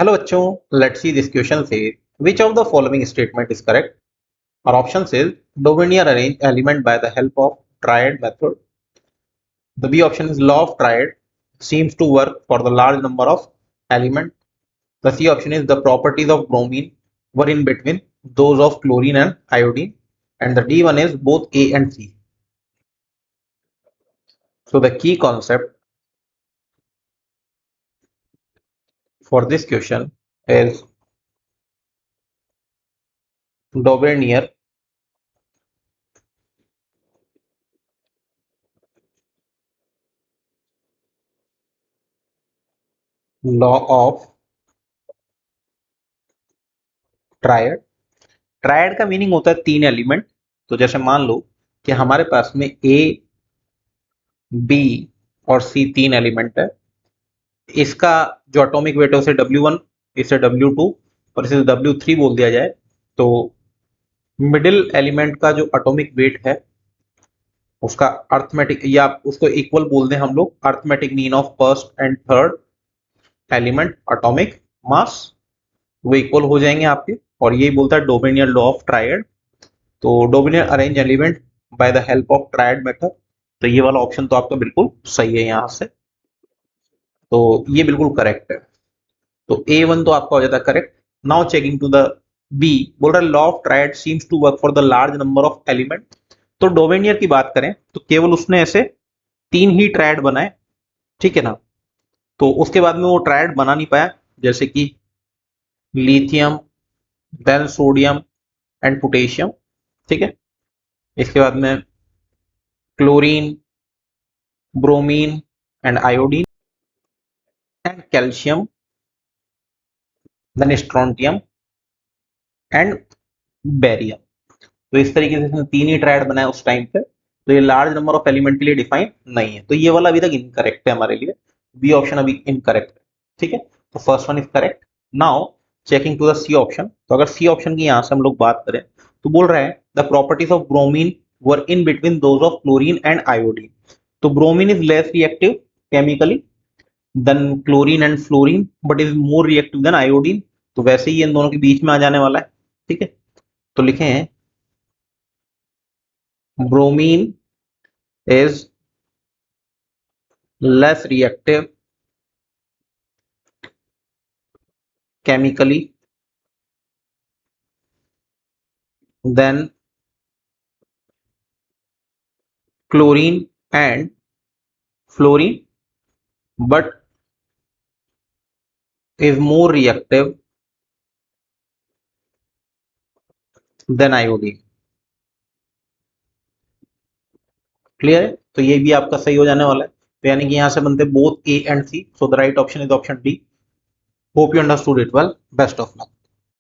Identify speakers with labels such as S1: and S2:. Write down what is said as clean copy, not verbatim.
S1: Hello बच्चों, let's see this question से which of the following statement is correct? Our option says Dominier arrange element by the help of triad method. The B option is law of triad seems to work for the large number of element. The C option is the properties of bromine were in between those of chlorine and iodine, and the D one is both A and C. So the key concept for this question is Dominier law of triad. Triad का meaning होता है तीन element. तो जैसे मान लो कि हमारे पास में ए, बी और सी तीन एलिमेंट है। इसका जो एटॉमिक वेट है उसे W1, इसे W2 और इसे W3 बोल दिया जाए तो मिडिल एलिमेंट का जो एटॉमिक वेट है उसका अर्थमेटिक या उसको इक्वल बोल दें हम लोग, arithmetic mean of first and third element atomic mass, वो इक्वल हो जाएंगे आपके। और यही बोलता है डोमिनियर लॉ ऑफ ट्रायड। तो Dobereiner arrange element by the help of triad method, तो ये वाला ऑप्शन तो आपका बिल्कुल सही है यहाँ से, तो ये बिल्कुल करेक्ट है। तो A1 तो आपका हो जाता है correct. Now checking to the B, बोल रहा है law of triad seems to work for the large number of element. तो डोमिनियर की बात करें तो केवल उसने ऐसे तीन ही ट्रायड बनाए, ठीक है ना। तो उसके बाद में वो ट्रायड बना नहीं पाया, जैसे कि lithium, then sodium and potassium, ठीक है। इसके बाद में chlorine, bromine and iodine and calcium, then strontium and barium. तो इस तरीके से इसने तीन ही ट्रायड बनाया उस टाइम पे। तो ये लार्ज नंबर ऑफ एलिमेंट के लिए डिफाइन नहीं है, तो ये वाला अभी तक इनकरेक्ट है हमारे लिए। बी ऑप्शन अभी इनकरेक्ट है, ठीक है। तो first one is correct. Now checking to the C option, तो अगर सी ऑप्शन की यहां से हम लोग बात करें तो बोल रहे हैं the properties of bromine were in between those of chlorine and iodine. तो bromine is less reactive chemically than chlorine and fluorine but is more reactive than iodine. तो वैसे ही इन दोनों के बीच में आ जाने वाला है, ठीक है। तो लिखे हैं bromine is less reactive chemically than chlorine and fluorine but is more reactive than iodine। Clear है, तो ये भी आपका सही हो जाने वाला है। तो यानी कि यहां से बनते both A and C, so the right option is option D. Hope you understood it well, best of luck.